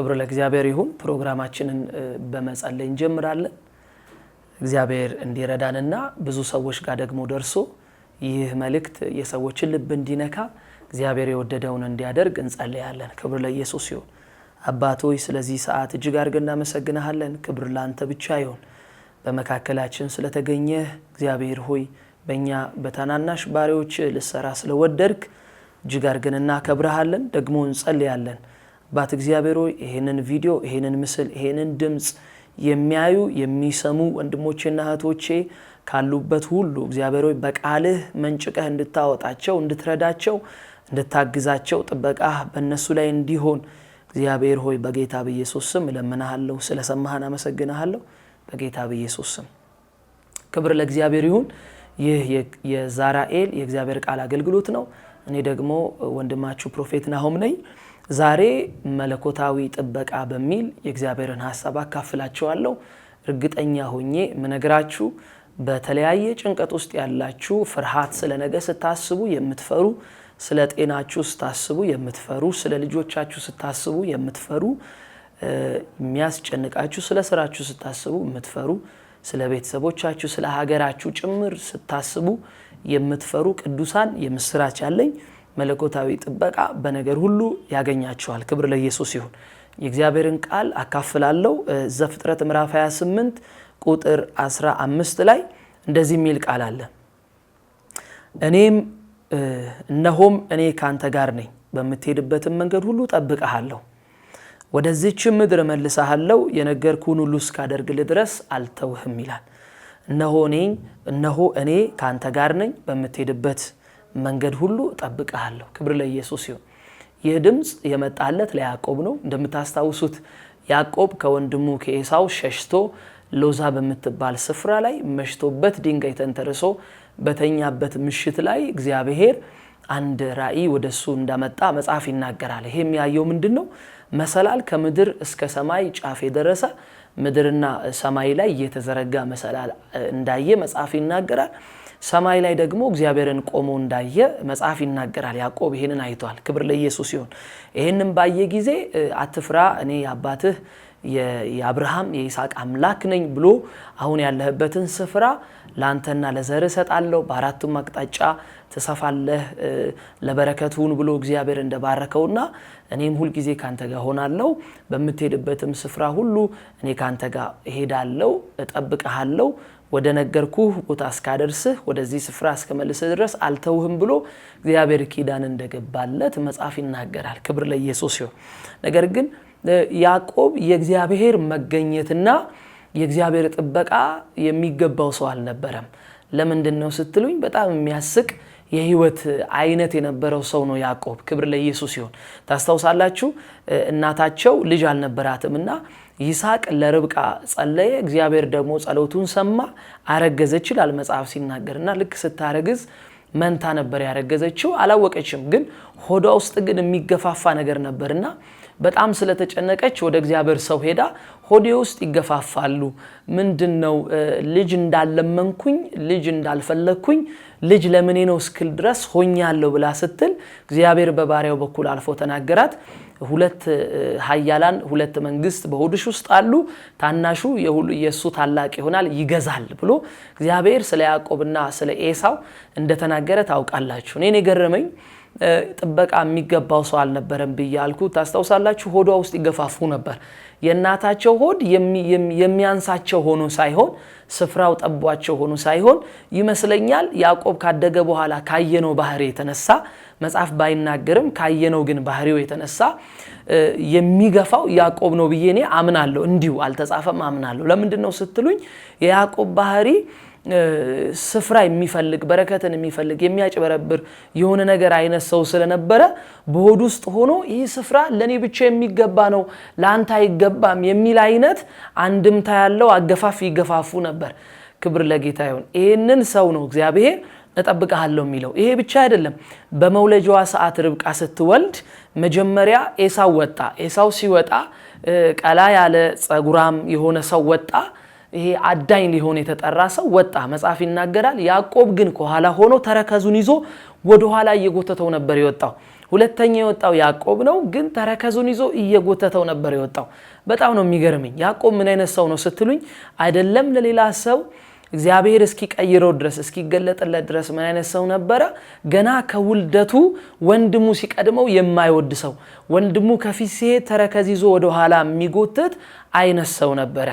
ክብር ለእግዚአብሔር ይሁን። ፕሮግራማችንን በመጸለይ እንጀምራለን። እግዚአብሔር እንዲረዳንና ብዙ ሰዎች ጋር ደግሞ ደርሶ ይህ መልእክት የሰዎችን ልብ እንዲነካ እግዚአብሔር የወደደውን እንዲያደርግ እንጸልያለን። ክብር ለኢየሱስ ይሁን። አባት ሆይ ስለዚህ ሰዓት እጅግ አድርገን እናመሰግናለን። ክብር ላንተ ብቻ ይሁን። በመካከላችን ስለተገኘህ እግዚአብሔር ሆይ በእኛ በታናናሽ ባሪዎች ልሰራ ስለወደድክ እጅግ አድርገን እናከብርሃለን፣ ደግሞ እንጸልያለን። አባት እግዚአብሔር ሆይ ይሄንን ቪዲዮ፣ ይሄንን ምስል፣ ይሄንን ድምጽ የሚያዩ የሚሰሙ ወንድሞቼና እህቶቼ ካሉበት ሁሉ እግዚአብሔር ሆይ በቃልህ መንጭቀህ እንድታወጣቸው፣ እንድትረዳቸው፣ እንድታግዛቸው ጥበቃህ በእነሱ ላይ እንዲሆን እግዚአብሔር ሆይ በጌታ በኢየሱስ ስም እለምንሃለሁ። ስለሰማህን አመሰግናለሁ በጌታ በኢየሱስ ስም። ክብር ለእግዚአብሔር ይሁን። ይህ የዛራኤል የእግዚአብሔር ቃል አገልግሎት ነው። እኔ ደግሞ ወንድማችሁ ፕሮፌት ናሆም ነኝ። ዛሬ መለኮታዊ ጥበቃ በሚል የእግዚአብሔርን ሐሳብ አካፍላችኋለሁ። እርግጠኛ ሆኜ ምነግራችሁ በተለያየ ጭንቀት ውስጥ ያላችሁ፣ ፍርሃት ስለነገ ስታስቡ የምትፈሩ፣ ስለ ጤናችሁ ስታስቡ የምትፈሩ፣ ስለ ልጆቻችሁ ስታስቡ የምትፈሩ፣ የሚያስጨንቃችሁ ስለ ስራችሁ ስታስቡ የምትፈሩ፣ ስለ ቤተሰቦቻችሁ ስለ ሀገራችሁ ጭምር ስታስቡ የምትፈሩ ቅዱሳን የምስራች ያለኝ መለኮታዊ ጥበቃ በነገር ሁሉ ያገኛችኋል። ክብር ለኢየሱስ ይሁን። የእግዚአብሔርን ቃል አካፍላለሁ። ዘፍጥረት ምዕራፍ 28 ቁጥር 15 ላይ እንደዚህ የሚል ቃል አለ። እነሆም እኔ ካንተ ጋር ነኝ፣ በምትሄድበትም መንገድ ሁሉ ጠብቀሃለሁ፣ ወደዚህች ምድር መልሰሃለሁ፣ የነገርኩህን ሁሉ እስካደርግልህ ድረስ አልተውህም ይላል። እነሆ እኔ ካንተ ጋር ነኝ፣ በምትሄድበት መንገድ ሁሉ ጠብቀሃለሁ። ክብር ለኢየሱስ ይሁን። ይህ ድምጽ የመጣለት ለያዕቆብ ነው። እንደምታስታውሱት ያዕቆብ ከወንድሙ ከኤሳው ሸሽቶ ሎዛ በምትባል ስፍራ ላይ መሽቶበት ድንጋይ ተንተርሶ በተኛበት ምሽት ላይ እግዚአብሔር አንድ ራእይ ወደሱ እንዳመጣ መጽሐፍ ይናገራል። ይሄ የሚያየው ምንድነው? መሰላል ከምድር እስከ ሰማይ ጫፍ የደረሰ ምድርና ሰማይ ላይ የተዘረጋ መሰላል እንዳየ መጽሐፍ ይናገራል። ሰማይ ላይ ደግሞ እግዚአብሔርን ቆሞ እንዳየ መጽሐፍ ይናገራል። ያዕቆብ ይሄንን አይቷል። ክብር ለኢየሱስ ይሁን። ይሄንን ባየ ጊዜ አትፍራ፣ እኔ አባትህ የአብርሃም የይስሐቅ አምላክ ነኝ ብሎ አሁን ያለህበትን ስፍራ ላንተና ለዘርህ ሰጣለሁ፣ በአራቱም አቅጣጫ ተሰፋለህ፣ ለበረከቱን ብሎ እግዚአብሔር እንደባረከውና እኔም ሁሉ ጊዜ ካንተ ጋር ሆናለሁ፣ በመትሄድበትም ስፍራ ሁሉ እኔ ካንተ ጋር እሄዳለሁ፣ እጠብቅሃለሁ፣ ወደ ነገርኩህ ቦታ እስካደርስህ ወደዚህ ስፍራ እስከመልስህ ድረስ አልተውህም ብሎ እግዚአብሔር ኪዳን እንደገባለት መጽሐፍ ይናገራል። ክብር ለኢየሱስ ይሁን። ነገር ግን ያዕቆብ የእግዚአብሔር መገኘትና የእግዚአብሔር ጥበቃ የሚገባው ሰው አልነበረም። ለምንድነው ስትሉኝ በጣም የሚያስቅ የህይወት አይነት የነበረው ሰው ነው ያዕቆብ። ክብር ለኢየሱስ ይሁን። ታስታውሳላችሁ እናታቸው ልጅ አልነበራትምና ይስሐቅ ለርብቃ ጸለየ፣ እግዚአብሔር ደግሞ ጸሎቱን ሰማ፣ አረገዘች ይላል መጽሐፍ ሲናገርና ልክ ስታረግዝ መንታ ነበር ያረገዘችው። አላወቀችም፣ ግን ሆዷ ውስጥ ግን የሚገፋፋ ነገር ነበርና በጣም ስለተጨነቀች ወደ እግዚአብሔር ሰው ሄዳ ሆዴ ውስጥ ይገፋፋሉ፣ ምንድነው ልጅ እንዳለመንኩኝ ልጅ እንዳልፈለኩኝ ልጅ ለምኔ ነው እስክል ድረስ ሆኛለሁ ብላ ስትል እግዚአብሔር በባሪያው በኩል አልፎ ተናገራት። ሁለት ኃያላን ሁለት መንግስት በሆድሽ ውስጥ አሉ፣ ታናሹ የሱ ታላቅ ይሆናል ይገዛል ብሎ እግዚአብሔር ስለ ያዕቆብና ስለ ኤሳው እንደተናገረ ታውቃላችሁ። እኔ ገረመኝ። ጥበቃ የሚገባው ሰው አልነበረም ብያልኩ ታስታውሳላችሁ። ሆዷ ውስጥ ይገፋፉ ነበር። የእናታቸው ሆድ የሚያንሳቸው ሆኖ ሳይሆን ስፍራው ጠቧቸው ሆኖ ሳይሆን ይመስለኛል ያዕቆብ ካደገ በኋላ ካየነው ባህሪ የተነሳ መጽሐፍ ባይናገርም ካየነው ግን ባህሪው የተነሳ የሚገፋው ያዕቆብ ነው ብዬ እኔ አምናለሁ። እንዲሁ አልተጻፈም አምናለሁ። ለምንድነው ስትሉኝ የያዕቆብ ባህሪ ስፍራ የሚፈልግ በረከትን የሚፈልግ የሚያጭበረብር የሆነ ነገር አይነት ሰው ስለነበረ በሆድ ውስጥ ሆኖ ይህ ስፍራ ለኔ ብቻ የሚገባ ነው ላንተ አይገባም የሚል አይነት አንድምታ ያለው አገፋፍ ይገፋፉ ነበር። ክብር ለጌታ ይሁን። ይሄንን ሰው ነው እግዚአብሔር እጠብቅሃለሁ የሚለው። ይሄ ብቻ አይደለም። በመውለጃዋ ሰዓት ርብቃ ስትወልድ መጀመሪያ ኤሳው ወጣ። ኤሳው ሲወጣ ቀላ ያለ ጸጉራም የሆነ ሰው ወጣ። ይሄ አዳኝ ሊሆን የተጠራ ሰው ወጣ መጽሐፍ ይናገራል። ያዕቆብ ግን ከኋላ ሆኖ ተረከዙን ይዞ ወደ ኋላ እየጎተተው ነበር የወጣው። ሁለተኛው የወጣው ያዕቆብ ነው፣ ግን ተረከዙን ይዞ እየጎተተው ነበር የወጣው። በጣም ነው የሚገርመኝ። ያዕቆብ ምን አይነት ሰው ነው ስትሉኝ አይደለም ለሌላ ሰው እግዚአብሔር እስኪቀይረው ድረስ እስኪገለጥለት ድረስ ምን አይነት ሰው ነበረ? ገና ከውልደቱ ወንድሙ ሲቀድመው የማይወድ ሰው፣ ወንድሙ ከፊት ሲሄድ ተረከዝ ይዞ ወደ ኋላ የሚጎትት አይነት ሰው ነበረ።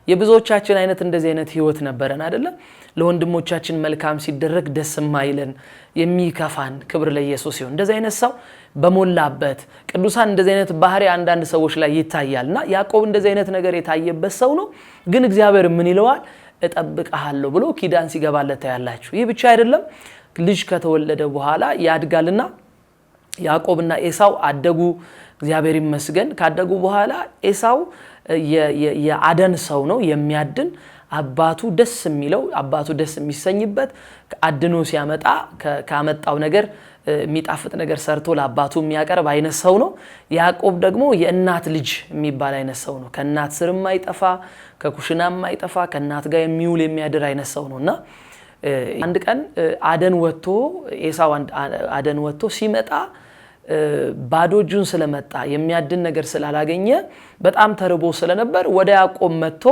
የብዙዎቻችን አይነት እንደዚህ አይነት ህይወት ነበረን አይደለ? ለወንድሞቻችን መልካም ሲደረግ ደስ የማይለን የሚከፋን። ክብር ለኢየሱስ ይሁን። እንደዚህ አይነት ሰው በሞላበት ቅዱሳን እንደዚህ አይነት ባህሪ አንዳንድ ሰዎች ላይ ይታያልና ያዕቆብ እንደዚህ አይነት ነገር የታየበት ሰው ነው። ግን እግዚአብሔር ምን ይለዋል? እጠብቅሃለሁ ብሎ ኪዳን ሲገባለት ታያላችሁ። ይህ ብቻ አይደለም፣ ልጅ ከተወለደ በኋላ ያድጋልና ያዕቆብና ኤሳው አደጉ። እግዚአብሔር ይመስገን። ካደጉ በኋላ ኤሳው የአደን ሰው ነው፣ የሚያድን አባቱ ደስ የሚለው አባቱ ደስ የሚሰኝበት አድኖ ሲያመጣ ካመጣው ነገር የሚጣፍጥ ነገር ሰርቶ ለአባቱ የሚያቀርብ አይነት ሰው ነው። ያዕቆብ ደግሞ የእናት ልጅ የሚባል አይነት ሰው ነው። ከእናት ስር የማይጠፋ ከኩሽና የማይጠፋ ከእናት ጋር የሚውል የሚያድር አይነት ሰው ነውና አንድ ቀን አደን ወጥቶ ኤሳው አደን ወጥቶ ሲመጣ ባዶ እጁን ስለመጣ የሚያድን ነገር ስላላገኘ በጣም ተርቦ ስለነበር ወደ ያዕቆብ መጥቶ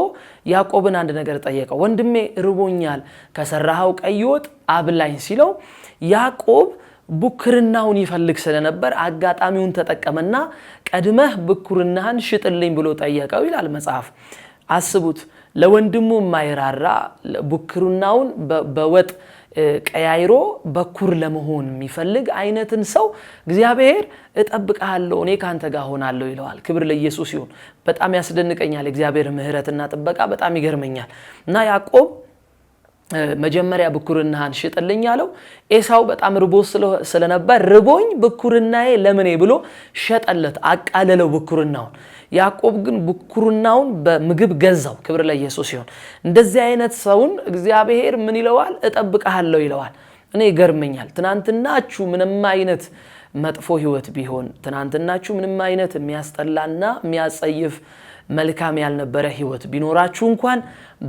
ያዕቆብን አንድ ነገር ጠየቀው። ወንድሜ ርቦኛል፣ ከሰራኸው ቀይ ወጥ አብላኝ ሲለው ያዕቆብ ብኩርናውን ይፈልግ ስለነበር አጋጣሚውን ተጠቀመና ቀድመህ ብኩርናህን ሽጥልኝ ብሎ ጠየቀው ይላል መጽሐፍ። አስቡት፣ ለወንድሙ የማይራራ ብኩርናውን በወጥ ቀያይሮ በኩር ለመሆን የሚፈልግ አይነትን ሰው እግዚአብሔር እጠብቅሃለሁ እኔ ካንተ ጋር ሆናለሁ ይለዋል። ክብር ለኢየሱስ ይሁን። በጣም ያስደንቀኛል እግዚአብሔር ምህረትና ጥበቃ በጣም ይገርመኛል። እና ያዕቆብ መጀመሪያ ብኩርናህን ሽጥልኝ አለው። ኤሳው በጣም ርቦ ስለነበር ርቦኝ ብኩርናዬ ለምኔ ብሎ ሸጠለት፣ አቃለለው ብኩርናውን። ያዕቆብ ግን ብኩርናውን በምግብ ገዛው። ክብር ለኢየሱስ ይሁን። እንደዚህ አይነት ሰውን እግዚአብሔር ምን ይለዋል? እጠብቅሃለሁ ይለዋል። እኔ ይገርመኛል። ትናንትናችሁ ምንም አይነት መጥፎ ህይወት ቢሆን፣ ትናንትናችሁ ምንም አይነት የሚያስጠላና የሚያጸይፍ መልካም ያልነበረ ህይወት ቢኖራችሁ እንኳን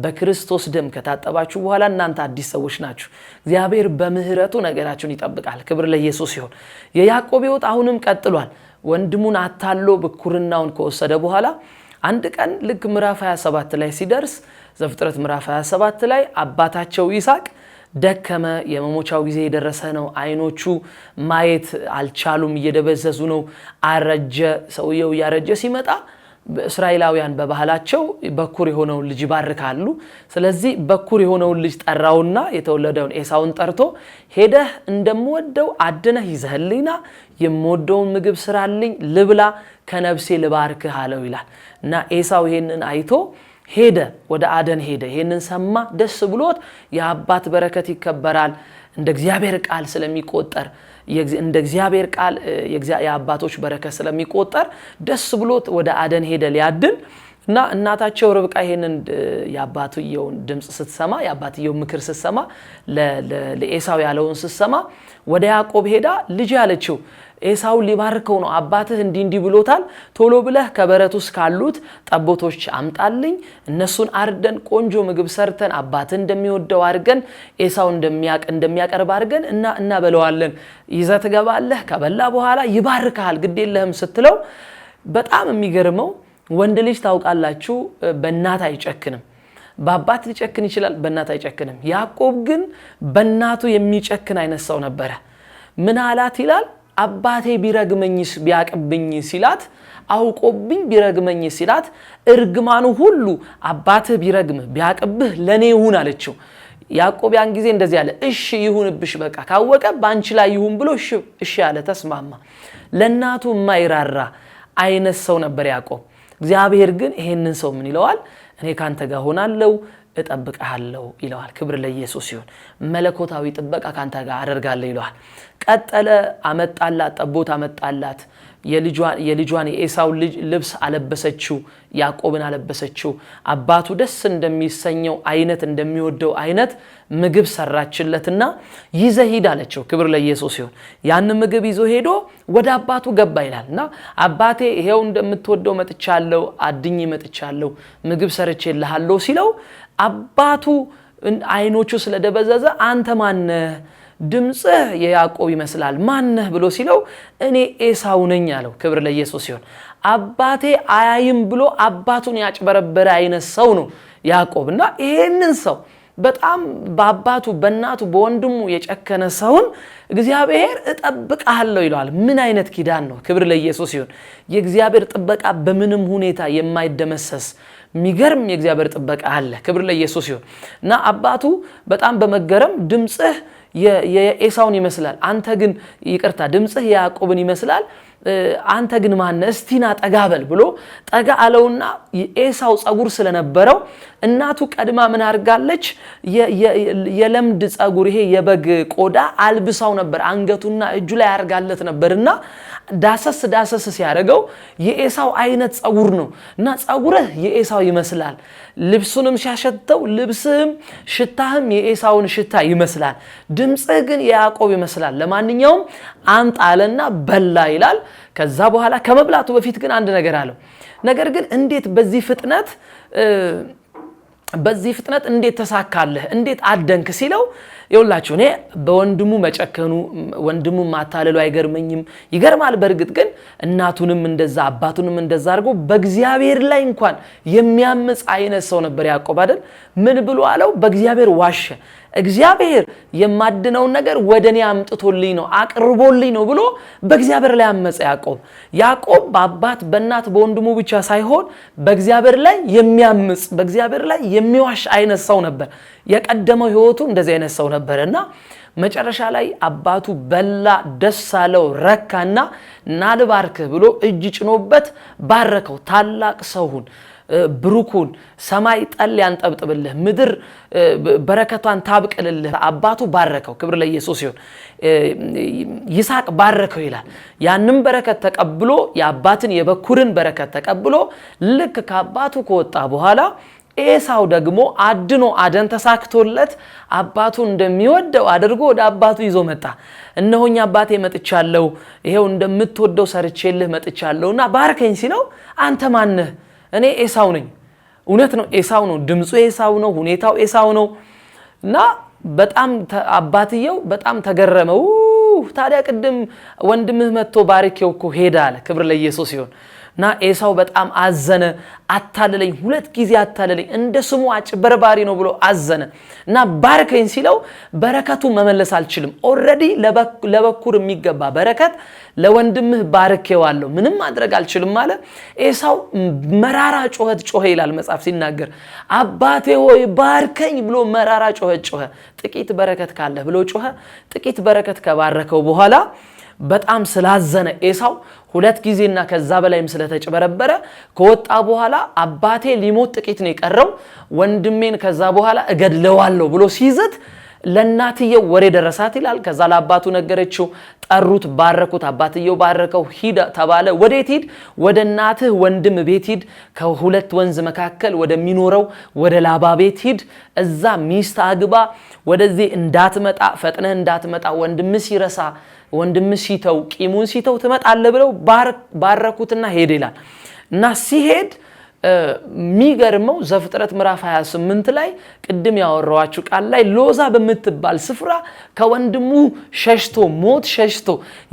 በክርስቶስ ደም ከታጠባችሁ በኋላ እናንተ አዲስ ሰዎች ናችሁ። እግዚአብሔር በምህረቱ ነገራችሁን ይጠብቃል። ክብር ለኢየሱስ ይሁን። የያዕቆብ ህይወት አሁንም ቀጥሏል። ወንድሙን አታሎ ብኩርናውን ከወሰደ በኋላ አንድ ቀን ልክ ምዕራፍ 27 ላይ ሲደርስ ዘፍጥረት ምዕራፍ 27 ላይ አባታቸው ይስሐቅ ደከመ፣ የመሞቻው ጊዜ የደረሰ ነው፣ አይኖቹ ማየት አልቻሉም፣ እየደበዘዙ ነው፣ አረጀ። ሰውየው ያረጀ ሲመጣ እስራኤላውያን በባህላቸው በኩር የሆነውን ልጅ ይባርካሉ። ስለዚህ በኩር የሆነውን ልጅ ጠራውና የተወለደውን ኤሳውን ጠርቶ ሄደህ እንደምወደው አድነህ ይዘህልኝና የምወደውን ምግብ ስራልኝ ልብላ፣ ከነፍሴ ልባርክህ አለው ይላል። እና ኤሳው ይሄንን አይቶ ሄደ፣ ወደ አደን ሄደ። ይሄንን ሰማ፣ ደስ ብሎት የአባት በረከት ይከበራል እንደ እግዚአብሔር ቃል ስለሚቆጠር እንደ እግዚአብሔር ቃል የአባቶች በረከት ስለሚቆጠር ደስ ብሎት ወደ አደን ሄደ ሊያድን። እና እናታቸው ርብቃ ይሄንን የአባትየውን ድምጽ ስትሰማ፣ የአባትየው ምክር ስትሰማ፣ ለኤሳው ያለውን ስትሰማ ወደ ያዕቆብ ሄዳ ልጅ ያለችው ኤሳው ሊባርከው ነው፣ አባትህ እንዲህ ብሎታል፣ ቶሎ ብለህ ከበረት ውስጥ ካሉት ጠቦቶች አምጣልኝ፣ እነሱን አርደን ቆንጆ ምግብ ሰርተን አባትህ እንደሚወደው አድርገን ኤሳው እንደሚያቀርብ አድርገን እናበለዋለን፣ ይዘህ ትገባለህ፣ ከበላ በኋላ ይባርካል፣ ግድ የለህም ስትለው በጣም የሚገርመው ወንድ ልጅ ታውቃላችሁ በእናት አይጨክንም። በአባት ሊጨክን ይችላል፣ በእናት አይጨክንም። ያዕቆብ ግን በእናቱ የሚጨክን አይነት ሰው ነበረ። ምን አላት ይላል? አባቴ ቢረግመኝስ ቢያቅብኝ ሲላት፣ አውቆብኝ ቢረግመኝ ሲላት፣ እርግማኑ ሁሉ አባትህ ቢረግምህ ቢያቅብህ ለኔ ይሁን አለችው። ያዕቆብ ያን ጊዜ እንደዚህ አለ፣ እሺ ይሁንብሽ፣ በቃ ካወቀ ባንቺ ላይ ይሁን ብሎ እሺ አለ፣ ተስማማ። ለእናቱ የማይራራ አይነት ሰው ነበር ያዕቆብ። እግዚአብሔር ግን ይሄንን ሰው ምን ይለዋል? እኔ ካንተ ጋር ሆናለሁ እጠብቅሃለሁ ይለዋል። ክብር ለኢየሱስ ይሁን። መለኮታዊ ጥበቃ ካንተ ጋር አደርጋለሁ ይለዋል። ቀጠለ፣ አመጣላት፣ ጠቦት አመጣላት። የልጇን የኤሳው ልብስ አለበሰችው፣ ያዕቆብን አለበሰችው። አባቱ ደስ እንደሚሰኘው አይነት እንደሚወደው አይነት ምግብ ሰራችለትና ይዘህ ሂድ አለችው። ክብር ለኢየሱስ ይሁን። ያን ምግብ ይዞ ሄዶ ወደ አባቱ ገባ ይላልና አባቴ ይሄው እንደምትወደው መጥቻለሁ፣ አድኜ መጥቻለሁ፣ ምግብ ሰርቼልሃለሁ ሲለው አባቱ አይኖቹ ስለደበዘዘ አንተ ማነህ? ድምጽህ የያዕቆብ ይመስላል ማነህ ብሎ ሲለው እኔ ኤሳው ነኝ አለው። ክብር ለኢየሱስ ይሁን። አባቴ አያይም ብሎ አባቱን ያጭበረበረ አይነት ሰው ነው ያዕቆብና ይሄንን ሰው በጣም በአባቱ በእናቱ በወንድሙ የጨከነ ሰውን እግዚአብሔር እጠብቅሃለሁ ይለዋል። ምን አይነት ኪዳን ነው! ክብር ለኢየሱስ ይሁን። የእግዚአብሔር ጥበቃ በምንም ሁኔታ የማይደመሰስ ሚገርም የእግዚአብሔር ጥበቃ አለ። ክብር ለኢየሱስ ይሁን እና አባቱ በጣም በመገረም ድምጽህ የኤሳውን ይመስላል፣ አንተ ግን ይቅርታ ድምጽህ የያዕቆብን ይመስላል፣ አንተ ግን ማነህ? እስቲና ጠጋበል ብሎ ጠጋ አለውና ኤሳው ጸጉር ስለነበረው እናቱ ቀድማ ምን አርጋለች? የለምድ ጸጉር ይሄ የበግ ቆዳ አልብሳው ነበር፣ አንገቱና እጁ ላይ አርጋለት ነበርና ዳሰስ ሲያደርገው የኤሳው አይነት ጸጉር ነው እና ጸጉርህ የኤሳው ይመስላል፣ ልብሱንም ሲያሸተው ልብስህም ሽታህም የኤሳውን ሽታ ይመስላል፣ ድምጽህ ግን የያዕቆብ ይመስላል፣ ለማንኛውም አምጣ አለና በላ ይላል። ከዛ በኋላ ከመብላቱ በፊት ግን አንድ ነገር አለው። ነገር ግን እንዴት በዚህ ፍጥነት እንዴት ተሳካለህ? እንዴት አደንክ ሲለው ይውላችሁ እኔ በወንድሙ መጨከኑ ወንድሙ ማታለሉ አይገርመኝም። ይገርማል። በርግጥ ግን እናቱንም እንደዛ አባቱንም እንደዛ አድርጎ በእግዚአብሔር ላይ እንኳን የሚያምጽ አይነት ሰው ነበር ያዕቆብ አይደል? ምን ብሎ አለው? በእግዚአብሔር ዋሸ። እግዚአብሔር የማድነውን ነገር ወደኔ አምጥቶልኝ ነው አቅርቦልኝ ነው ብሎ በእግዚአብሔር ላይ አመጸ ያዕቆብ በአባት በእናት በወንድሙ ብቻ ሳይሆን በእግዚአብሔር ላይ የሚያምጽ በእግዚአብሔር ላይ የሚዋሽ አይነት ሰው ነበር። የቀደመው ህይወቱ እንደዚህ አይነት ሰው ነበርና መጨረሻ ላይ አባቱ በላ፣ ደስ አለው፣ ረካና ናልባርክ ብሎ እጅ ጭኖበት ባረከው። ታላቅ ሰውን ብሩኩን ሰማይ ጠል ያንጠብጥብልህ፣ ምድር በረከቷን ታብቅልልህ አባቱ ባረከው። ክብር ለኢየሱስ ይሁን። ይስሐቅ ባረከው ይላል። ያንም በረከት ተቀብሎ የአባትን የበኩርን በረከት ተቀብሎ ልክ ከአባቱ ከወጣ በኋላ ኤሳው ደግሞ አድኖ አደን ተሳክቶለት አባቱ እንደሚወደው አድርጎ ወደ አባቱ ይዞ መጣ። እነሆኝ አባቴ መጥቻለሁ፣ ይሄው እንደምትወደው ሰርቼልህ መጥቻለሁና ባርከኝ ሲለው አንተ ማን ነህ? እኔ ኤሳው ነኝ። እውነት ነው፣ ኤሳው ነው፣ ድምጹ ኤሳው ነው፣ ሁኔታው ኤሳው ነው። እና በጣም አባትየው በጣም ተገረመው። ታዲያ ቅድም ወንድምህ መጥቶ ባርኬው እኮ ሄደ አለ። ክብር ለኢየሱስ ይሁን። እና ኤሳው በጣም አዘነ። አታለለኝ፣ ሁለት ጊዜ አታለለኝ፣ እንደ ስሙ አጭበርባሪ ነው ብሎ አዘነ። እና ባርከኝ ሲለው በረከቱ መመለስ አልችልም፣ ኦሬዲ ለበኩር የሚገባ በረከት ለወንድምህ ባርኬዋለሁ፣ ምንም ማድረግ አልችልም አለ። ኤሳው መራራ ጮኸት ጮኸ ይላል መጽሐፍ ሲናገር። አባቴ ሆይ ባርከኝ ብሎ መራራ ጮኸት ጮኸ። ጥቂት በረከት ካለ ብሎ ጮኸ። ጥቂት በረከት ከባረከው በኋላ በጣም ስላዘነ ኤሳው ሁለት ጊዜና ከዛ በላይም ስለተጨበረበረ ከወጣ በኋላ አባቴ ሊሞት ጥቂት ነው የቀረው፣ ወንድሜን ከዛ በኋላ እገድለዋለሁ ብሎ ሲይዘት ለናትየው ወሬ ደረሳት ይላል። ከዛ ለአባቱ ነገረችው፣ ጠሩት፣ ባረኩት። አባትየው ባረከው። ሂድ ተባለ። ወዴት ሂድ? ወደ እናትህ ወንድም ቤት ሂድ፣ ከሁለት ወንዝ መካከል ወደሚኖረው ወደ ላባ ቤት ሂድ፣ እዛ ሚስት አግባ፣ ወደዚህ እንዳትመጣ ፈጥነህ እንዳትመጣ፣ ወንድም ሲረሳ ወንድም ሲተው ቂሙን ሲተው ትመጣለህ ብለው ባረኩትና ሄደ ይላል። እና ሲሄድ የሚገርመው ዘፍጥረት ምዕራፍ 28 ላይ ቅድም ያወራኋችሁ ቃል ላይ ሎዛ በምትባል ስፍራ ከወንድሙ ሸሽቶ ሞት ሸሽቶ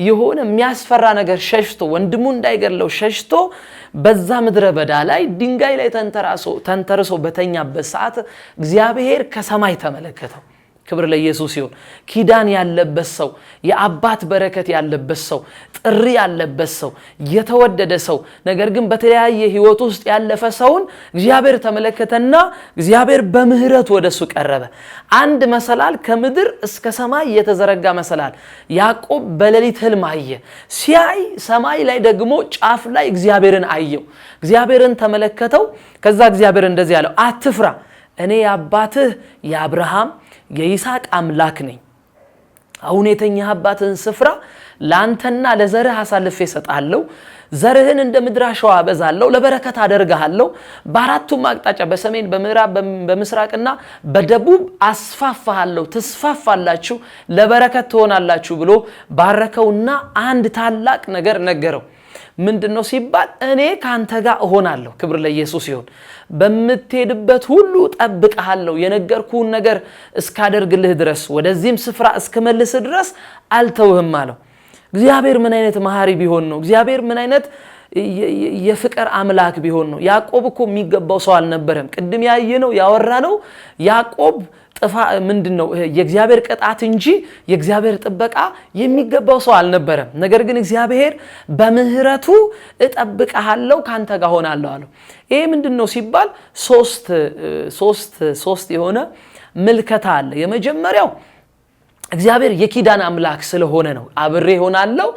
የሆነ የሚያስፈራ ነገር ሸሽቶ ወንድሙ እንዳይገድለው ሸሽቶ በዛ ምድረ በዳ ላይ ድንጋይ ላይ ተንተርሶ በተኛበት ሰዓት እግዚአብሔር ከሰማይ ተመለከተው። ክብር ለኢየሱስ ይሁን። ኪዳን ያለበት ሰው፣ የአባት በረከት ያለበት ሰው፣ ጥሪ ያለበት ሰው፣ የተወደደ ሰው፣ ነገር ግን በተለያየ ህይወት ውስጥ ያለፈ ሰውን እግዚአብሔር ተመለከተና እግዚአብሔር በምህረት ወደሱ ቀረበ። አንድ መሰላል ከምድር እስከ ሰማይ የተዘረጋ መሰላል ያዕቆብ በሌሊት ህልም አየ። ሲያይ ሰማይ ላይ ደግሞ ጫፍ ላይ እግዚአብሔርን አየው። እግዚአብሔርን ተመለከተው። ከዛ እግዚአብሔር እንደዚህ ያለው፣ አትፍራ፣ እኔ የአባትህ የአብርሃም የይስሐቅ አምላክ ነኝ። አሁን የተኛህባትን ስፍራ ላንተና ለዘርህ አሳልፌ እሰጣለሁ። ዘርህን እንደ ምድር አሸዋ አበዛለሁ፣ ለበረከት አደርግሃለሁ። በአራቱም አቅጣጫ በሰሜን፣ በምዕራብ፣ በምስራቅና በደቡብ አስፋፋሃለሁ። ትስፋፋላችሁ፣ ለበረከት ትሆናላችሁ ብሎ ባረከውና አንድ ታላቅ ነገር ነገረው። ምንድነው ሲባል እኔ ካንተ ጋር እሆናለሁ ክብር ለኢየሱስ ይሁን በመትሄድበት ሁሉ ጠብቀሃለሁ የነገርኩን ነገር እስካደርግልህ ድረስ ወደዚህም ስፍራ እስከመልስ ድረስ አልተውህም አለው እግዚአብሔር ምን አይነት መሐሪ ቢሆን ነው እግዚአብሔር ምን አይነት የፍቅር አምላክ ቢሆን ነው ያዕቆብ እኮ የሚገባው ሰው አልነበረም ቅድም ያየነው ያወራነው ያዕቆብ ጥፋ ምንድነው የእግዚአብሔር ቅጣት እንጂ የእግዚአብሔር ጥበቃ የሚገባው ሰው አልነበረም ነገር ግን እግዚአብሔር በምህረቱ እጠብቀሃለሁ ካንተ ጋር ሆናለሁ አለው ይሄ ምንድነው ሲባል ሶስት የሆነ ምልከታ አለ የመጀመሪያው እግዚአብሔር የኪዳን አምላክ ስለሆነ ነው አብሬ ሆናለሁ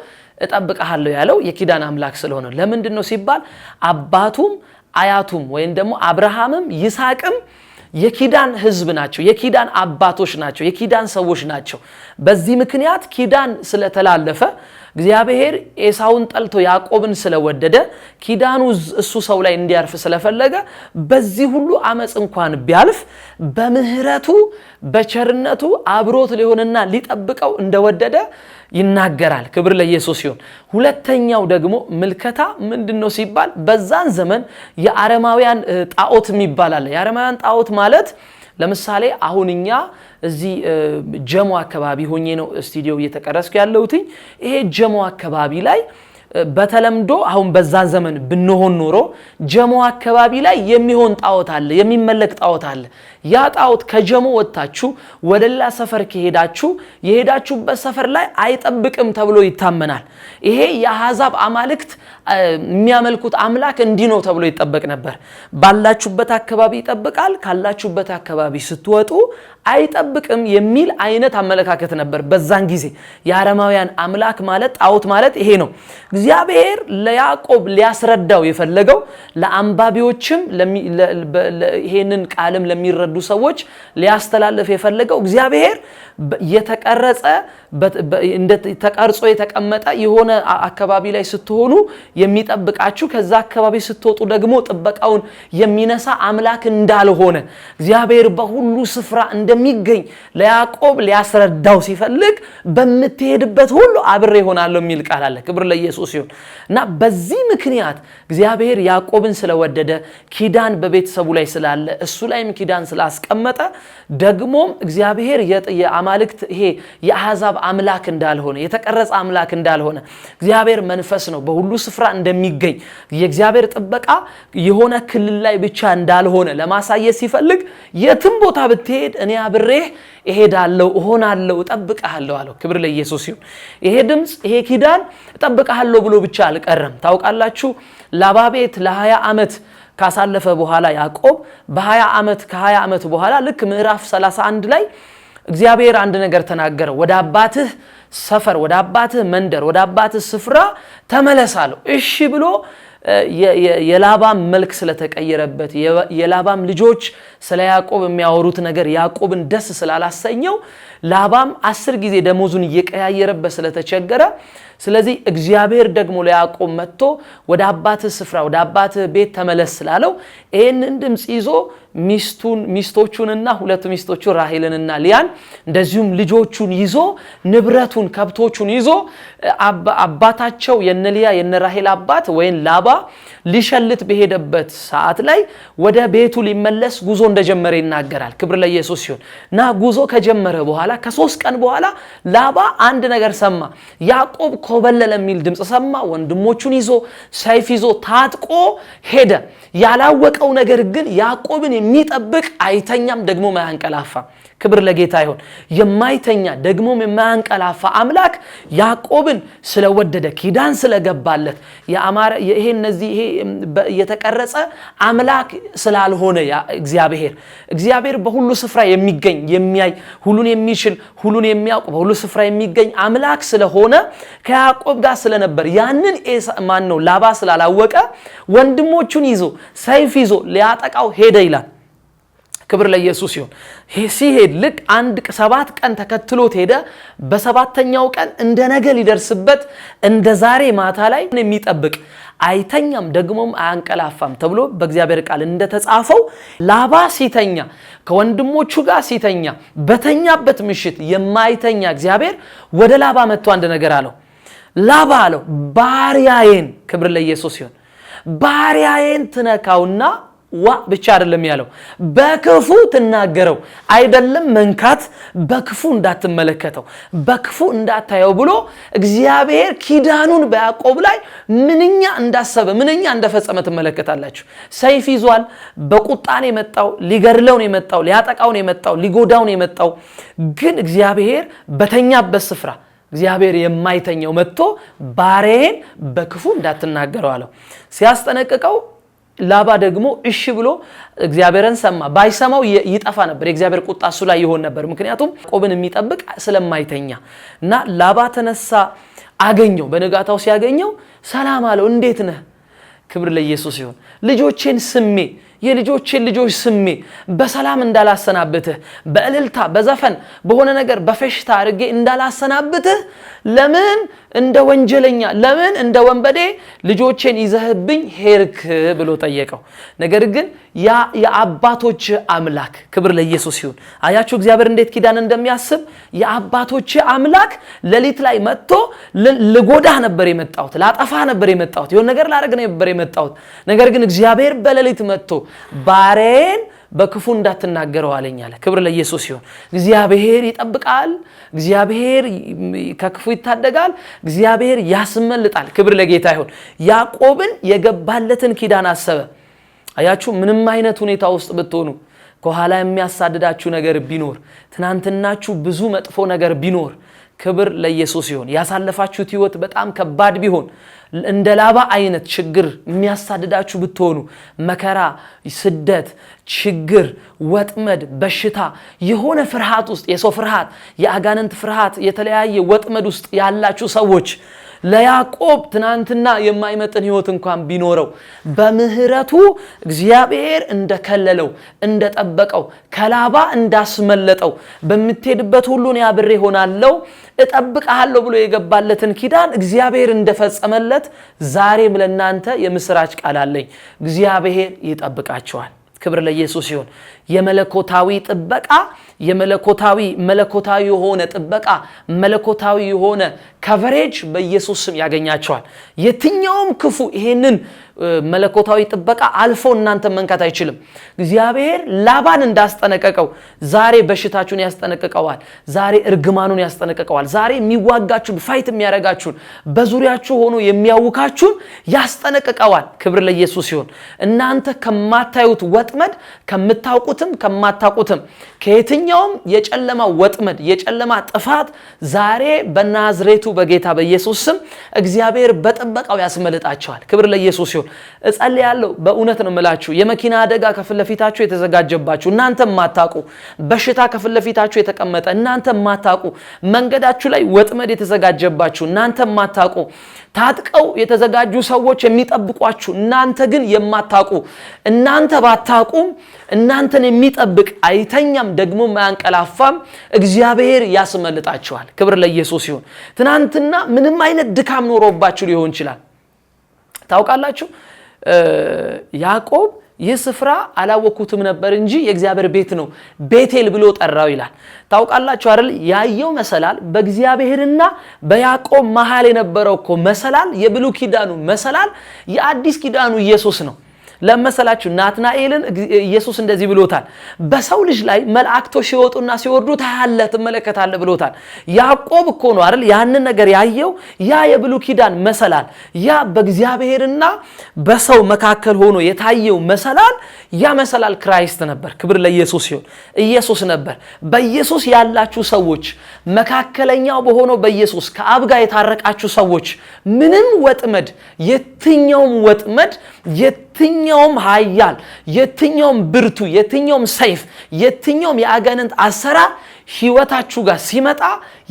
እጠብቀሃለሁ ያለው የኪዳን አምላክ ስለሆነ ለምንድነው ሲባል አባቱም አያቱም ወይም ደግሞ አብርሃምም ይስሐቅም የኪዳን ህዝብ ናቸው የኪዳን አባቶች ናቸው የኪዳን ሰዎች ናቸው በዚህ ምክንያት ኪዳን ስለተላለፈ እግዚአብሔር ኤሳውን ጠልቶ ያዕቆብን ስለወደደ ኪዳኑ እሱ ሰው ላይ እንዲያርፍ ስለፈለገ በዚህ ሁሉ አመጽ እንኳን ቢያልፍ በምህረቱ በቸርነቱ አብሮት ሊሆንና ሊጠብቀው እንደወደደ ይናገራል ክብር ለኢየሱስ ይሁን ሁለተኛው ደግሞ ምልከታ ምንድነው ሲባል በዛን ዘመን የአረማውያን ጣዖት የሚባላል የአረማውያን ጣዖት ማለት ለምሳሌ አሁንኛ እዚህ ጀሞ አካባቢ ሆኜ ነው ስቱዲዮ እየተቀረስኩ ያለሁት ይሄ ጀሞ አካባቢ ላይ በተለምዶ አሁን በዛ ዘመን ብንሆን ኖሮ ጀሞ አካባቢ ላይ የሚሆን ጣዖት አለ የሚመለክ ጣዖት አለ ያ ጣዖት ከጀሞ ወጣችሁ ወደላ ሰፈር ከሄዳችሁ የሄዳችሁበት ሰፈር ላይ አይጠብቅም ተብሎ ይታመናል ይሄ የአሕዛብ አማልክት የሚያመልኩት አምላክ እንዲህ ነው ተብሎ ይጠበቅ ነበር ባላችሁበት አካባቢ ይጠብቃል ካላችሁበት አካባቢ ስትወጡ አይጠብቅም የሚል አይነት አመለካከት ነበር በዛን ጊዜ የአረማውያን አምላክ ማለት ጣዖት ማለት ይሄ ነው እግዚአብሔር ለያዕቆብ ሊያስረዳው የፈለገው ለአንባቢዎችም ይሄንን ቃልም ለሚረዱ ሰዎች ሊያስተላልፍ የፈለገው እግዚአብሔር የተቀረጸ እንደ ተቀርጾ የተቀመጠ የሆነ አካባቢ ላይ ስትሆኑ የሚጠብቃችሁ ከዛ አካባቢ ስትወጡ ደግሞ ጥበቃውን የሚነሳ አምላክ እንዳልሆነ እግዚአብሔር በሁሉ ስፍራ እንደሚገኝ ለያዕቆብ ሊያስረዳው ሲፈልግ በመትሄድበት ሁሉ አብሬ ሆናለሁ የሚል ቃል አለ ክብር ለኢየሱስ ይሁን እና በዚህ ምክንያት እግዚአብሔር ያዕቆብን ስለወደደ ኪዳን በቤተሰቡ ላይ ስላለ እሱ ላይም ኪዳን ስላስቀመጠ ደግሞም እግዚአብሔር የአማልክት ይሄ የአሕዛብ አምላክ እንዳልሆነ የተቀረጸ አምላክ እንዳልሆነ እግዚአብሔር መንፈስ ነው በሁሉ ስፍራ እንደሚገኝ የእግዚአብሔር ጥበቃ የሆነ ክልል ላይ ብቻ እንዳልሆነ ለማሳየት ሲፈልግ የትም ቦታ ብትሄድ እኔ አብሬህ እሄዳለሁ እሆናለሁ እጠብቀሃለሁ አለው ክብር ለኢየሱስ ይሁን ይሄ ድምጽ ይሄ ኪዳን እጠብቀሃለሁ ብሎ ብቻ አልቀረም ታውቃላችሁ ላባ ቤት ለ20 ዓመት ካሳለፈ በኋላ ያዕቆብ ከ20 ዓመት በኋላ ልክ ምዕራፍ 31 ላይ እግዚአብሔር አንድ ነገር ተናገረ ወደ አባትህ ሰፈር ወደ አባትህ መንደር ወደ አባትህ ስፍራ ተመለሳለሁ እሺ ብሎ የላባም መልክ ስለተቀየረበት የላባም ልጆች ስለ ያዕቆብ የሚያወሩት ነገር ያዕቆብን ደስ ስላላሰኘው ላባም 10 ጊዜ ደሞዙን እየቀያየረበት ስለተቸገረ ስለዚህ እግዚአብሔር ደግሞ ለያዕቆብ መጥቶ ወደ አባትህ ስፍራ ወደ አባትህ ቤት ተመለስ ስላለው ይሄንን ድምጽ ይዞ ሚስቶቹንና ሁለት ሚስቶቹ ራሔልንና ሊያን እንደዚሁም ልጆቹን ይዞ ንብረቱን ከብቶቹን ይዞ አባታቸው የነሊያ የነራሔል አባት ወይን ላባ ሊሸልት በሄደበት ሰዓት ላይ ወደ ቤቱ ሊመለስ ጉዞ እንደጀመረ ይናገራል ክብር ለኢየሱስ ይሁን እና ጉዞ ከጀመረ በኋላ ከ3 ቀን በኋላ ላባ አንድ ነገር ሰማ ያዕቆብ ኮበለለ የሚል ድምጽ ሰማ ወንድሞቹን ይዞ ሰይፍ ይዞ ታጥቆ ሄደ ያላወቀው ነገር ግን ያዕቆብን የሚጠብቅ አይተኛም ደግሞ ማያንቀላፋ ክብር ለጌታ ይሁን የማይተኛ ደግሞ የማያንቀላፋ አምላክ ያዕቆብን ስለወደደ ኪዳን ስለገባለት ይሄ የተቀረጸ አምላክ ስላልሆነ እግዚአብሔር በሁሉ ስፍራ የሚገኝ የሚያይ ሁሉን የሚችል ሁሉን የሚያውቅ በሁሉ ስፍራ የሚገኝ አምላክ ስለሆነ ከያዕቆብ ጋር ስለነበር ያንን ላባ ስላላወቀ ወንድሞቹን ይዞ ሰይፍ ይዞ ሊያጠቃው ሄደ ይላል ክብር ለኢየሱስ ይሁን ሲሄድ ልክ 7 ቀን ተከትሎት ሄደ በሰባተኛው ቀን እንደ ነገ ሊደርስበት እንደ ዛሬ ማታ ላይ የሚጠብቅ አይተኛም ደግሞም አያንቀላፋም ተብሎ በእግዚአብሔር ቃል እንደተጻፈው ላባ ሲተኛ ከወንድሞቹ ጋር ሲተኛ በተኛበት ምሽት የማይተኛ እግዚአብሔር ወደ ላባ መጥቶ አንድ ነገር አለው ላባ አለው ባሪያዬን፣ ክብር ለኢየሱስ ይሁን፣ ባሪያዬን ትነካውና ዋ ብቻ አይደለም ያለው በክፉ ትናገረው፣ አይደለም መንካት፣ በክፉ እንዳትመለከተው፣ በክፉ እንዳታየው ብሎ እግዚአብሔር ኪዳኑን በያዕቆብ ላይ ምንኛ እንዳሰበ ምንኛ እንደፈጸመ ትመለከታላችሁ። ሰይፍ ይዟል። በቁጣን የመጣው ሊገድለው ነው የመጣው፣ ሊያጠቃው ነው የመጣው፣ ሊጎዳው ነው የመጣው። ግን እግዚአብሔር በተኛበት ስፍራ እግዚአብሔር የማይተኛው መጥቶ ባሪያዬን በክፉ እንዳትናገረው አለው። ሲያስጠነቅቀው ላባ ደግሞ እሺ ብሎ እግዚአብሔርን ሰማ። ባይሰማው ይጠፋ ነበር፣ የእግዚአብሔር ቁጣ እሱ ላይ ይሆን ነበር። ምክንያቱም ያዕቆብን የሚጠብቅ ስለማይተኛ እና ላባ ተነሳ፣ አገኘው። በነጋታው ሲያገኘው ሰላም አለው። እንዴት ነህ? ክብር ለኢየሱስ ይሁን። ልጆቼን ስሜ የልጆቼን ልጆች ስሜ በሰላም እንዳላሰናብትህ፣ በእልልታ በዘፈን በሆነ ነገር በፈሽታ አድርጌ እንዳላሰናብትህ ለምን እንደ ወንጀለኛ ለምን እንደ ወንበዴ ልጆቼን ይዘህብኝ ሄድክ ብሎ ጠየቀው። ነገር ግን ያ የአባቶች አምላክ ክብር ለኢየሱስ ይሁን። አያችሁ እግዚአብሔር እንዴት ኪዳን እንደሚያስብ። የአባቶች አምላክ ሌሊት ላይ መጥቶ ልጎዳህ ነበር የመጣሁት፣ ላጠፋህ ነበር የመጣሁት፣ የሆነ ነገር ላደርግ ነበር የመጣሁት። ነገር ግን እግዚአብሔር በሌሊት መጥቶ ባሪያዬን በክፉ እንዳትናገረው አለኝ አለ። ክብር ለኢየሱስ ይሁን። እግዚአብሔር ይጠብቃል፣ እግዚአብሔር ከክፉ ይታደጋል፣ እግዚአብሔር ያስመልጣል። ክብር ለጌታ ይሁን። ያዕቆብን የገባለትን ኪዳን አሰበ። አያችሁ ምንም አይነት ሁኔታ ውስጥ ብትሆኑ፣ ከኋላ የሚያሳድዳችሁ ነገር ቢኖር፣ ትናንትናችሁ ብዙ መጥፎ ነገር ቢኖር፣ ክብር ለኢየሱስ ይሁን። ያሳለፋችሁት ህይወት በጣም ከባድ ቢሆን፣ እንደ ላባ አይነት ችግር የሚያሳድዳችሁ ብትሆኑ፣ መከራ፣ ስደት፣ ችግር፣ ወጥመድ፣ በሽታ፣ የሆነ ፍርሃት ውስጥ የሰው ፍርሃት፣ የአጋንንት ፍርሃት፣ የተለያየ ወጥመድ ውስጥ ያላችሁ ሰዎች ለያዕቆብ ትናንትና የማይመጥን ህይወት እንኳን ቢኖረው በምህረቱ እግዚአብሔር እንደከለለው እንደጠበቀው ከላባ እንዳስመለጠው በምትሄድበት ሁሉ እኔ አብሬ ሆናለሁ እጠብቅሃለሁ ብሎ የገባለትን ኪዳን እግዚአብሔር እንደፈጸመለት ዛሬም ለእናንተ የምስራች ቃል አለኝ። እግዚአብሔር ይጠብቃቸዋል። ክብር ለኢየሱስ ይሁን። የመለኮታዊ ጥበቃ የመለኮታዊ የሆነ ጥበቃ መለኮታዊ የሆነ ከቨሬጅ በኢየሱስ ስም ያገኛቸዋል። የትኛውም ክፉ ይሄንን መለኮታዊ ጥበቃ አልፎ እናንተ መንካት አይችልም። እግዚአብሔር ላባን እንዳስጠነቀቀው ዛሬ በሽታችሁን ያስጠነቀቀዋል። ዛሬ እርግማኑን ያስጠነቀቀዋል። ዛሬ የሚዋጋችሁን ፋይት የሚያረጋችሁን በዙሪያችሁ ሆኖ የሚያውካችሁን ያስጠነቀቀዋል። ክብር ለኢየሱስ ይሁን። እናንተ ከማታዩት ወጥመድ ከምታውቁትም ከማታውቁትም ከየትኛውም የጨለማ ወጥመድ የጨለማ ጥፋት ዛሬ በናዝሬቱ በጌታ በኢየሱስ ስም እግዚአብሔር በጥበቃው ያስመልጣቸዋል። ክብር ለኢየሱስ ይሁን። እጸልያለሁ። በእውነት ነው የምላችሁ፣ የመኪና አደጋ ከፊት ለፊታችሁ የተዘጋጀባችሁ እናንተ ማታቁ፣ በሽታ ከፊት ለፊታችሁ የተቀመጠ እናንተ ማታቁ፣ መንገዳችሁ ላይ ወጥመድ የተዘጋጀባችሁ እናንተ ማታቁ፣ ታጥቀው የተዘጋጁ ሰዎች የሚጠብቋችሁ እናንተ ግን የማታቁ፣ እናንተ ባታቁም እናንተን የሚጠብቅ አይተኛም ደግሞ ማያንቀላፋም እግዚአብሔር ያስመልጣችኋል። ክብር ለኢየሱስ ይሁን። ትናንትና ምንም አይነት ድካም ኖሮባችሁ ሊሆን ይችላል። ታውቃላችሁ ያዕቆብ ይህ ስፍራ አላወኩትም ነበር እንጂ የእግዚአብሔር ቤት ነው ቤቴል ብሎ ጠራው ይላል። ታውቃላችሁ አይደል? ያየው መሰላል በእግዚአብሔርና በያዕቆብ መሃል የነበረው እኮ መሰላል የብሉይ ኪዳኑ መሰላል የአዲስ ኪዳኑ ኢየሱስ ነው። ለመሰላችሁ ናትናኤልን ኢየሱስ እንደዚህ ብሎታል፣ በሰው ልጅ ላይ መላእክቶች ሲወጡና ሲወርዱ ታያለህ ትመለከታለህ ብሎታል። ያዕቆብ እኮ ነው አይደል ያንን ነገር ያየው። ያ የብሉይ ኪዳን መሰላል ያ በእግዚአብሔርና በሰው መካከል ሆኖ የታየው መሰላል ያ መሰላል ክራይስት ነበር። ክብር ለኢየሱስ ይሁን። ኢየሱስ ነበር። በኢየሱስ ያላችሁ ሰዎች መካከለኛው በሆነው በኢየሱስ ከአብ ጋር የታረቃችሁ ሰዎች ምንም ወጥመድ የትኛውም ወጥመድ የትኛውም ኃያል የትኛውም ብርቱ የትኛውም ሰይፍ የትኛውም የአጋንንት አሰራር ህይወታችሁ ጋር ሲመጣ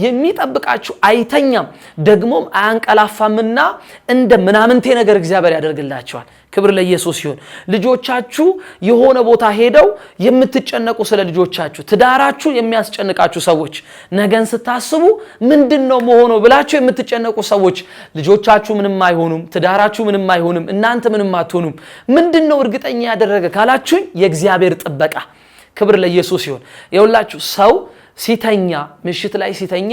የሚጠብቃችሁ አይተኛም ደግሞም አያንቀላፋምና እንደ ምናምንቴ ነገር እግዚአብሔር ያደርግላችኋል። ክብር ለኢየሱስ ይሁን። ልጆቻችሁ የሆነ ቦታ ሄደው የምትጨነቁ ስለ ልጆቻችሁ ትዳራችሁ የሚያስጨንቃችሁ ሰዎች ነገን ስታስቡ ምንድነው መሆኑ ብላችሁ የምትጨነቁ ሰዎች ልጆቻችሁ ምንም አይሆኑም፣ ትዳራችሁ ምንም አይሆንም፣ እናንተ ምንም አትሆኑም። ምንድነው እርግጠኛ ያደረገ ካላችሁ የእግዚአብሔር ጥበቃ። ክብር ለኢየሱስ ይሁን። ይኸውላችሁ ሰው ሲተኛ ምሽት ላይ ሲተኛ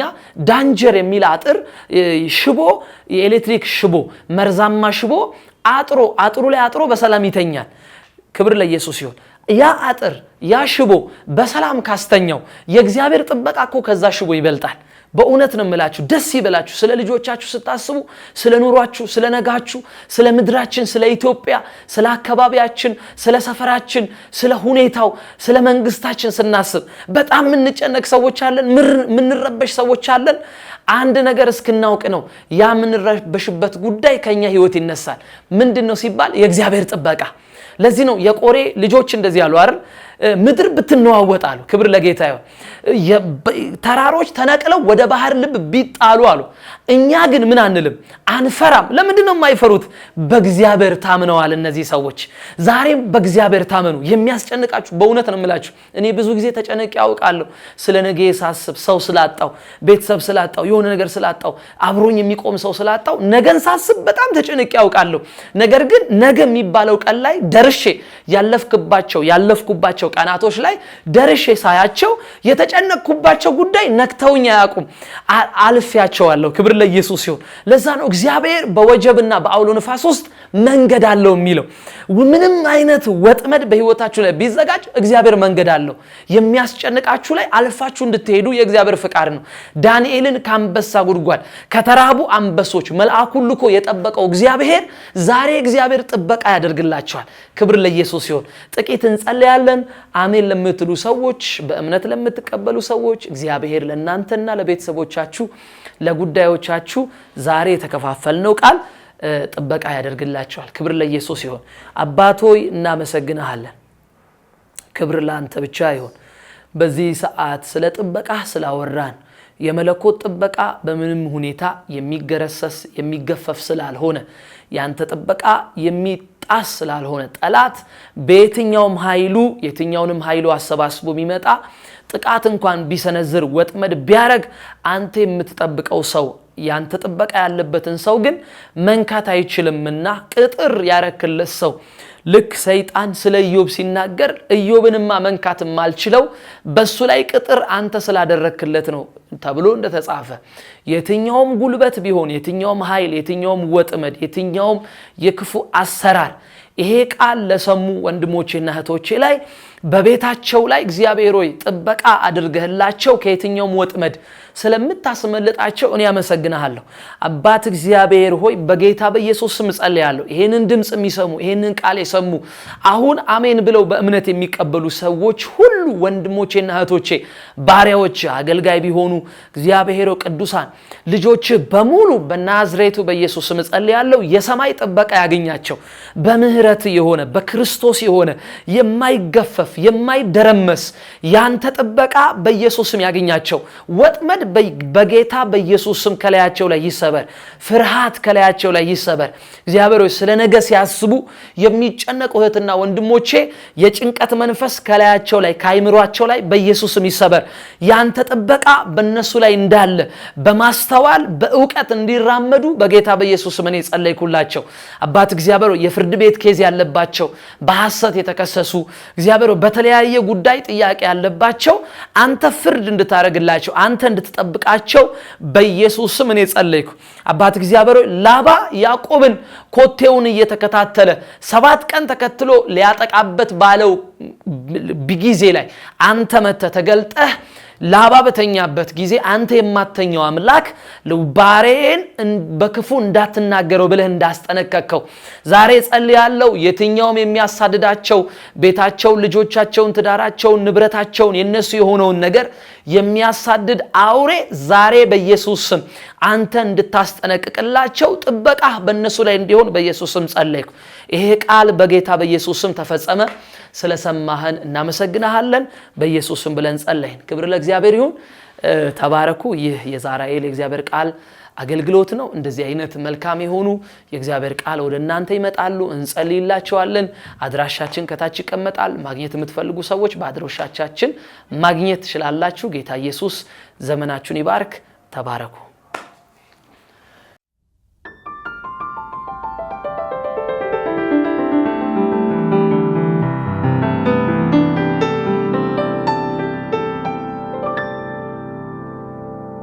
ዳንጀር የሚል አጥር ሽቦ የኤሌክትሪክ ሽቦ መርዛማ ሽቦ አጥሩ ላይ አጥሮ በሰላም ይተኛል። ክብር ለኢየሱስ ይሁን። ያ አጥር ያ ሽቦ በሰላም ካስተኛው የእግዚአብሔር ጥበቃ እኮ ከዛ ሽቦ ይበልጣል። በእውነት ነው የምላችሁ። ደስ ይበላችሁ ስለ ልጆቻችሁ ስታስቡ፣ ስለ ኑሯችሁ፣ ስለ ነጋችሁ፣ ስለ ምድራችን፣ ስለ ኢትዮጵያ፣ ስለ አካባቢያችን፣ ስለ ሰፈራችን፣ ስለ ሁኔታው፣ ስለ መንግስታችን ስናስብ በጣም የምንጨነቅ ሰዎች አለን፣ የምንረበሽ ሰዎች አለን። አንድ ነገር እስክናውቅ ነው ያ የምንረበሽበት ጉዳይ ከኛ ህይወት ይነሳል። ምንድነው ሲባል የእግዚአብሔር ጥበቃ። ለዚህ ነው የቆሬ ልጆች እንደዚህ ያሉ አይደል? ምድር ብትነዋወጣሉ። ክብር ለጌታ ይሁን። ተራሮች ተነቅለው ወደ ባህር ልብ ቢጣሉ አሉ። እኛ ግን ምን አንልም? አንፈራም። ለምንድን ነው የማይፈሩት? በእግዚአብሔር ታምነዋል እነዚህ ሰዎች። ዛሬም በእግዚአብሔር ታመኑ። የሚያስጨንቃችሁ በእውነት ነው የምላችሁ። እኔ ብዙ ጊዜ ተጨነቅ ያውቃለሁ። ስለ ነገ ሳስብ፣ ሰው ስላጣው፣ ቤተሰብ ስላጣው፣ የሆነ ነገር ስላጣው፣ አብሮኝ የሚቆም ሰው ስላጣው ነገን ሳስብ በጣም ተጨነቅ ያውቃለሁ። ነገር ግን ነገ የሚባለው ቀን ላይ ደርሼ ያለፍኩባቸው ቀናቶች ላይ ደርሼ ሳያቸው የተጨነቅኩባቸው ጉዳይ ነክተውኝ አያውቁም። አልፌያቸዋለሁ። ክብር ለኢየሱስ ይሁን። ለዛ ነው እግዚአብሔር በወጀብና በአውሎ ንፋስ ውስጥ መንገድ አለው የሚለው። ምንም አይነት ወጥመድ በህይወታችሁ ላይ ቢዘጋጅ እግዚአብሔር መንገድ አለው። የሚያስጨንቃችሁ ላይ አልፋችሁ እንድትሄዱ የእግዚአብሔር ፍቃድ ነው። ዳንኤልን ከአንበሳ ጉድጓድ ከተራቡ አንበሶች መልአኩን ልኮ የጠበቀው እግዚአብሔር ዛሬ እግዚአብሔር ጥበቃ ያደርግላችኋል። ክብር ለኢየሱስ ይሁን። ጥቂት እንጸልያለን። አሜን ለምትሉ ሰዎች፣ በእምነት ለምትቀበሉ ሰዎች እግዚአብሔር ለእናንተና ለቤተሰቦቻችሁ ለጉዳዮቻችሁ ዛሬ የተከፋፈልነው ቃል ጥበቃ ያደርግላችኋል። ክብር ለኢየሱስ ይሁን። አባት ሆይ እናመሰግንሃለን። ክብር ለአንተ ብቻ ይሁን። በዚህ ሰዓት ስለ ጥበቃ ስላወራን የመለኮት ጥበቃ በምንም ሁኔታ የሚገረሰስ የሚገፈፍ ስላልሆነ ያንተ ጥበቃ የሚጣስ ስላልሆነ ጠላት በየትኛውም ኃይሉ የትኛውንም ኃይሉ አሰባስቦ የሚመጣ ጥቃት እንኳን ቢሰነዝር ወጥመድ ቢያረግ አንተ የምትጠብቀው ሰው ያንተ ጥበቃ ያለበትን ሰው ግን መንካት አይችልምና ቅጥር ያረክለት ሰው ልክ ሰይጣን ስለ ኢዮብ ሲናገር ኢዮብንማ መንካት ማልችለው በሱ ላይ ቅጥር አንተ ስላደረክለት ነው ተብሎ እንደተጻፈ የትኛውም ጉልበት ቢሆን የትኛውም ኃይል የትኛውም ወጥመድ የትኛውም የክፉ አሰራር ይሄ ቃል ለሰሙ ወንድሞቼና እህቶቼ ላይ በቤታቸው ላይ እግዚአብሔር ሆይ ጥበቃ አድርገህላቸው ከየትኛውም ወጥመድ ስለምታስመልጣቸው እኔ አመሰግናለሁ። አባት እግዚአብሔር ሆይ በጌታ በኢየሱስ ስም ጸልያለሁ። ይሄንን ድምጽ የሚሰሙ ይሄንን ቃል የሰሙ አሁን አሜን ብለው በእምነት የሚቀበሉ ሰዎች ሁሉ ወንድሞቼና እህቶቼ ባሪያዎች አገልጋይ ቢሆኑ እግዚአብሔር ቅዱሳን ልጆች በሙሉ በናዝሬቱ በኢየሱስ ስም ጸልያለሁ። የሰማይ ጥበቃ ያገኛቸው በምህረት የሆነ በክርስቶስ የሆነ የማይገፈፍ የማይደረመስ ያንተ ጥበቃ በኢየሱስ ስም ያገኛቸው። ወጥመድ በጌታ በኢየሱስ ስም ከላያቸው ላይ ይሰበር። ፍርሃት ከላያቸው ላይ ይሰበር። እግዚአብሔር ሆይ ስለ ነገ ሲያስቡ የሚጨነቁ እህትና ወንድሞቼ የጭንቀት መንፈስ ከላያቸው ላይ ካይምሯቸው ላይ በኢየሱስ ስም ይሰበር። ያንተ ጥበቃ በእነሱ ላይ እንዳለ በማስተዋል በእውቀት እንዲራመዱ በጌታ በኢየሱስ ስም እኔ ጸለይኩላቸው። አባት እግዚአብሔር ሆይ የፍርድ ቤት ኬዝ ያለባቸው በሐሰት የተከሰሱ እግዚአብሔር በተለያየ ጉዳይ ጥያቄ ያለባቸው አንተ ፍርድ እንድታረግላቸው አንተ እንድትጠብቃቸው በኢየሱስ ስም እኔ ጸለይኩ። አባት እግዚአብሔር ላባ ያዕቆብን ኮቴውን እየተከታተለ 7 ቀን ተከትሎ ሊያጠቃበት ባለው ጊዜ ላይ አንተ መተህ ተገልጠህ ላባ በተኛበት ጊዜ አንተ የማተኛው አምላክ ባሪያዬን በክፉ እንዳትናገረው ብለህ እንዳስጠነቀቅከው ዛሬ ጸልያለሁ። የትኛውም የሚያሳድዳቸው ቤታቸውን፣ ልጆቻቸውን፣ ትዳራቸውን፣ ንብረታቸውን የነሱ የሆነውን ነገር የሚያሳድድ አውሬ ዛሬ በኢየሱስ ስም አንተ እንድታስጠነቅቅላቸው ጥበቃ በእነሱ ላይ እንዲሆን በኢየሱስ ስም ጸለይኩ። ይሄ ቃል በጌታ በኢየሱስ ስም ተፈጸመ። ስለሰማህን እናመሰግናለን። በኢየሱስ ስም ብለን ጸለይን። ክብር ለእግዚአብሔር ይሁን። ተባረኩ። ይህ የዛራኤል የእግዚአብሔር ቃል አገልግሎት ነው። እንደዚህ አይነት መልካም የሆኑ የእግዚአብሔር ቃል ወደ እናንተ ይመጣሉ። እንጸልይላችኋለን። አድራሻችን ከታች ይቀመጣል። ማግኘት የምትፈልጉ ሰዎች በአድራሻችን ማግኘት ትችላላችሁ። ጌታ ኢየሱስ ዘመናችሁን ይባርክ። ተባረኩ።